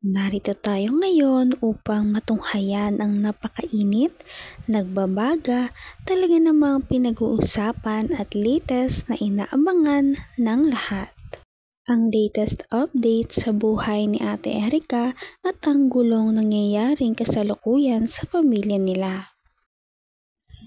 Narito tayo ngayon upang matunghayan ang napakainit, nagbabaga, talaga namang pinag-uusapan at latest na inaabangan ng lahat. Ang latest update sa buhay ni Ate Erica at ang gulong nangyayaring kasalukuyan sa pamilya nila.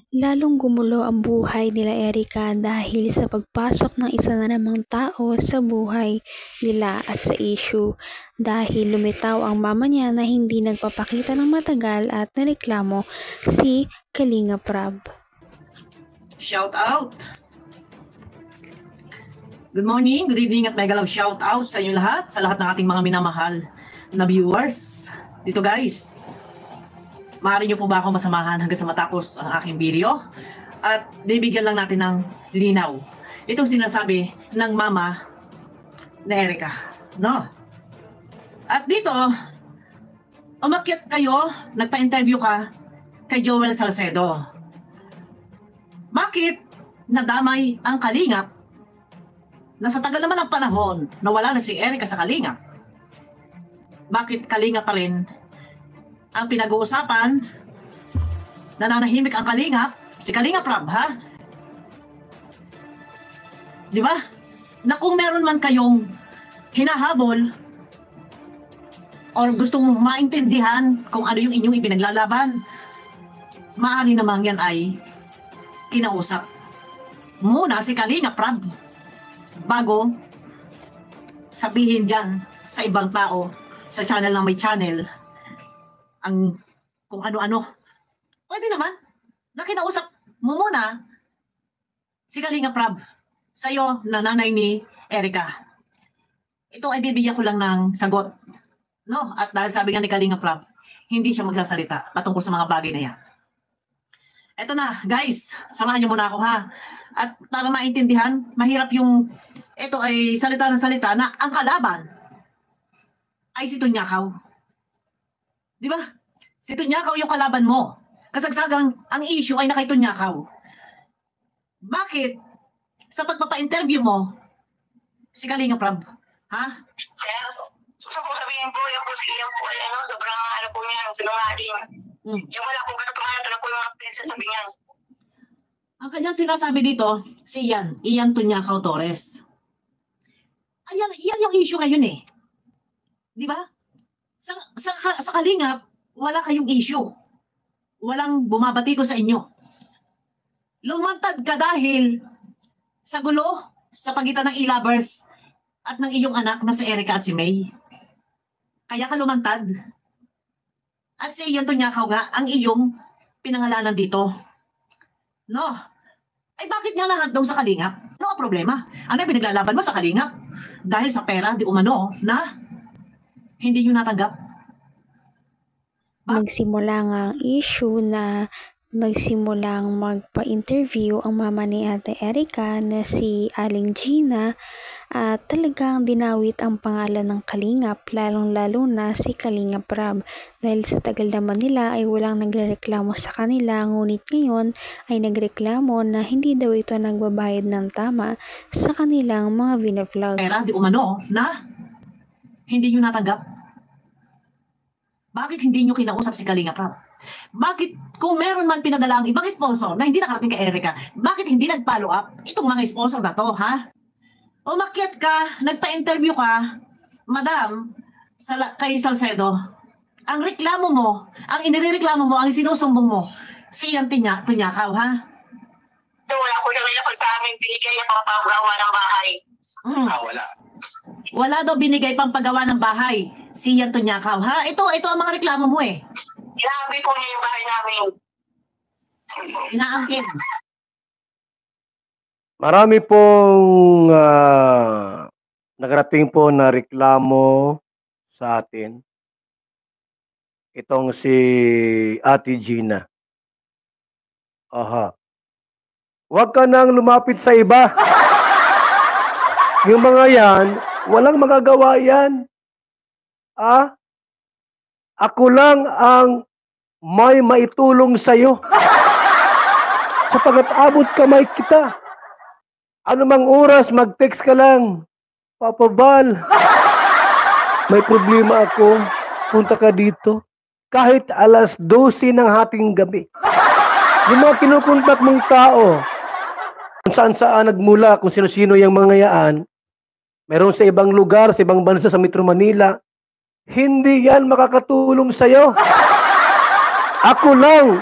Lalong gumulo ang buhay nila Erica dahil sa pagpasok ng isa na namang tao sa buhay nila at sa issue dahil lumitaw ang mama niya na hindi nagpapakita ng matagal at nareklamo si Kalinga Prab. Shout out! Good morning, good evening at mega love shout out sa inyo lahat, sa lahat ng ating mga minamahal na viewers. Dito guys, maaari nyo po ba ako masamahan hanggang sa matapos ang aking video? At bibigyan lang natin ng linaw itong sinasabi ng mama na Erica, no? At dito, umakyat kayo, nagpa-interview ka kay Joel Salcedo. Bakit nadamay ang Kalingap na sa tagal naman ng panahon na wala na si Erica sa Kalingap? Bakit Kalingap pa rin ang pinag-uusapan? Nananahimik ang Kalingap, si Kalinga Prab, ha? Di ba? Na kung meron man kayong hinahabol or gustong maintindihan kung ano yung inyong ipinaglalaban, maaari namang yan ay kinausap muna si Kalinga Prab bago sabihin dyan sa ibang tao sa channel ng may channel ang kung ano-ano. Pwede naman na kinausap mo muna si Kalinga Prab sa'yo na nanay ni Erica. Ito ay bibigyan ko lang ng sagot, no? At dahil sabi nga ni Kalinga Prab, hindi siya magsasalita patungkol sa mga bagay na yan. Eto na, guys, samahan niyo muna ako, ha? At para maintindihan, mahirap yung ito ay salita ng salita na ang kalaban ay si Tunyakaw. Di ba? Si Tunyakaw yung kalaban mo. Kasagsagang ang issue ay na kay Tunyakaw. Bakit? Sa pagpapa-interview mo, si Kalinga Prab, ha? Sir, gusto ko sabihin po, yung po ay sobrang po niya, sinungaling. Yung wala kong katotohanan, na po yung mga pinagsasabi niya. Ang kanyang sinasabi dito, si Ian Tunyakaw Torres. Ayan yung issue ngayon eh. Di ba? Sa Kalingap, wala kayong issue. Walang bumabati ko sa inyo. Lumantad ka dahil sa gulo sa pagitan ng e-lovers at ng iyong anak na si Erica at si May. Kaya ka lumantad. At si Ian Tunyakaw nga ang iyong pinangalanan dito. No? Ay bakit nga lahat daw sa Kalingap? Ano ang problema? Ano yung pinaglalaban mo sa Kalingap? Dahil sa pera, di umano, na hindi nyo natanggap. Nagsimula nga ang issue na magsimulang magpa-interview ang mama ni Ate Erica na si Aling Gina at talagang dinawit ang pangalan ng Kalingap, lalong-lalo na si Kalinga Prab dahil sa tagal naman nila ay walang nagrereklamo sa kanila, ngunit ngayon ay nagreklamo na hindi daw ito nagbabayad ng tama sa kanilang mga vlog. Pera, di umano, na hindi nyo natanggap. Bakit hindi nyo kinausap si Kalinga Prab? Bakit kung meron man pinadala ang ibang sponsor na hindi nakarating kay Erica, bakit hindi nag-follow up itong mga sponsor na to, ha? Umakyat ka, nagpa-interview ka, madam, kay Salcedo. Ang reklamo mo, ang inireklamo mo, ang sinusumbong mo, si Ian Tunyakaw, ha? Wala ko siya may sa amin, binigay niya pangpagawa ng bahay. Wala. Wala daw binigay pang paggawa ng bahay si Ian Tunyakaw, ha? Ito ang mga reklamo mo eh. Inaangkin po niya yung bahay namin. Inaangkin. Marami pong nakarating po na reklamo sa atin. Itong si Ate Gina. Aha. Huwag ka nang lumapit sa iba. Yung mga yan, walang magagawa yan. Ako lang ang may maitulong sa'yo. Sapagat abot kamay kita. Anumang oras, mag-text ka lang. Papa Val, may problema ako. punta ka dito. Kahit alas 12 ng hating gabi. Yung mga kinukontak mong tao, kung saan nagmula, kung sino-sino yung mga yaan, meron sa ibang lugar, sa ibang bansa, sa Metro Manila, hindi yan makakatulong sa'yo. Ako lang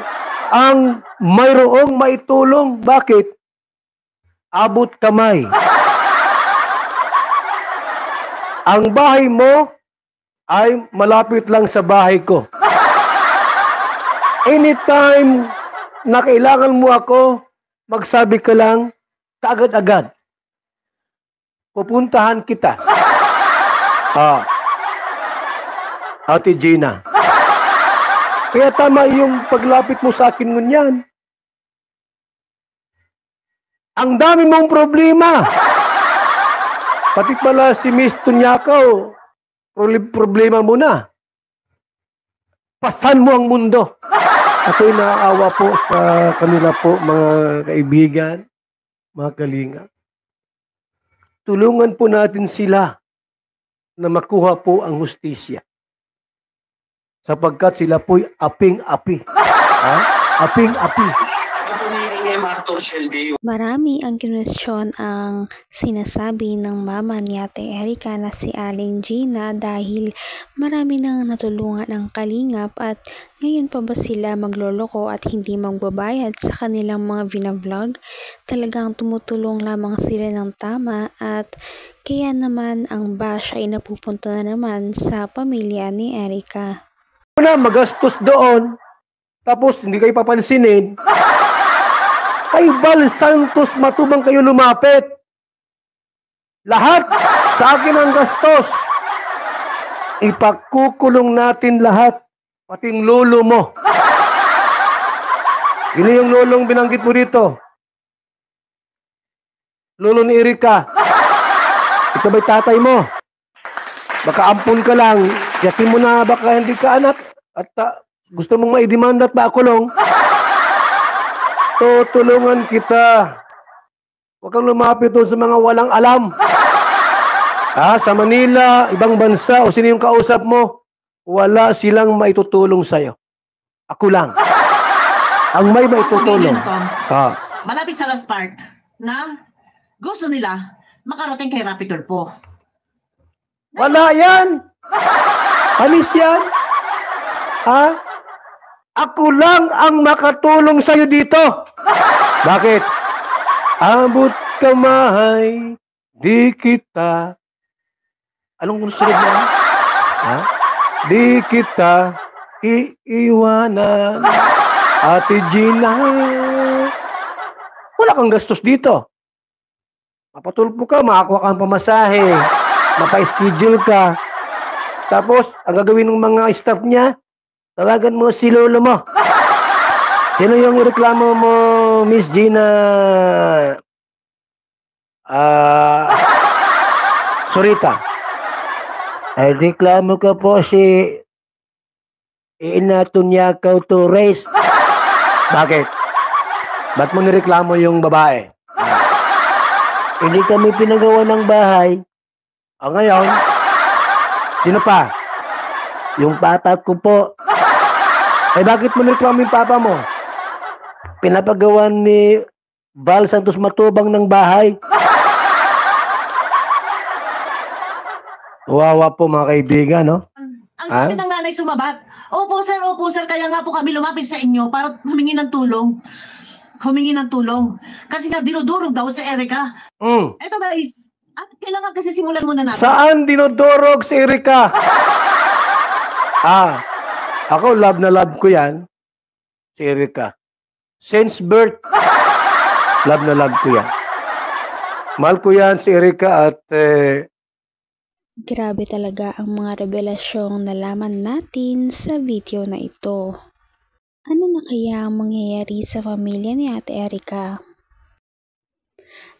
ang mayroong maitulong. Bakit? Abot kamay. Ang bahay mo ay malapit lang sa bahay ko. Anytime na kailangan mo ako, magsabi ka lang, kaagad-agad. Pupuntahan kita. Ate Gina. Kaya tama yung paglapit mo sa akin ngunyan. Ang dami mong problema. Pati pala si Miss Tunyakaw, problema mo na. Pasan mo ang mundo. Ako'y naaawa po sa kanila po, mga kaibigan, mga kalinga. Tulungan po natin sila na makuha po ang hustisya. Sapagkat sila po'y aping-api. Aping-api. Sabi po ni Arthur Shelby, Marami ang kinwestiyon ang sinasabi ng mama ni Ate Erica na si Aling Gina dahil marami nang natulungan ang kalingap at ngayon pa ba sila magloloko at hindi magbabayad sa kanilang mga vlog? Talagang tumutulong lamang sila ng tama at kaya naman ang bash ay napupunta na naman sa pamilya ni Erica. Una, magastos doon, tapos hindi kayo papansinin. Kay Val Santos Matubang kayo lumapit. Lahat sa akin ang gastos. Ipakukulong natin lahat, pating lolo mo. Yun yung lolong binanggit mo dito. Lolo ni Erica. Ito ba'y tatay mo? Baka ampun ka lang. Yakin mo na baka hindi ka anak. At gusto mong maidemanda at makulong. Tutulungan kita. Huwag kang lumapit doon sa mga walang alam. Sa Manila, ibang bansa, o sino yung kausap mo, wala silang maitutulong sa'yo. Ako lang. Ang may maitutulong. Malapit sa last part na gusto nila makarating kay Rapitor po. Wala yan! Alis yan? Ako lang ang makatulong sa'yo dito. Bakit? Abot kamay, di kita. Anong sunod mo? Di kita iiwanan. Ate Gina. Wala kang gastos dito. Mapatulpo ka, makakuha kang pamasahe. Mapa-schedule ka. Tapos, ang gagawin ng mga staff niya, tawagan mo si lolo mo. Sino yung ireklamo mo, Miss Gina? Sorita. Ay, reklamo ka po si Ina Tunyakaw Torres. Bakit? Ba't mo nireklamo yung babae? Hindi kami pinagawa ng bahay. Ngayon, sino pa? Yung papa ko po. Ay, bakit mo nireklamo yung papa mo? Pinapagawa ni Val Santos Matubang ng bahay. Wawa po mga kaibigan, no? Ang sabi ng nanay sumabat, opo sir, kaya nga po kami lumapit sa inyo para humingi ng tulong. Humingi ng tulong. Kasi nga dinudurog daw sa Erica. Eto guys, at kailangan kasi simulan muna natin. Saan dinudurog si Erica? Ako love na love ko yan. Si Erica. Since birth, love na love ko yan. Mahal ko yan si Erica at Grabe talaga ang mga revelasyong nalaman natin sa video na ito. Ano na kaya ang mangyayari sa pamilya ni Ate Erica?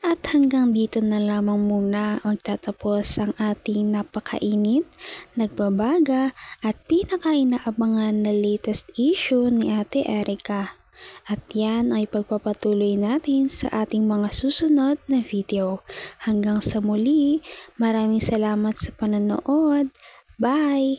At hanggang dito na lamang muna magtatapos ang ating napakainit, nagbabaga at pinakainaabangan na latest issue ni Ate Erica. At yan ay pagpapatuloy natin sa ating mga susunod na video. Hanggang sa muli, maraming salamat sa panonood. Bye!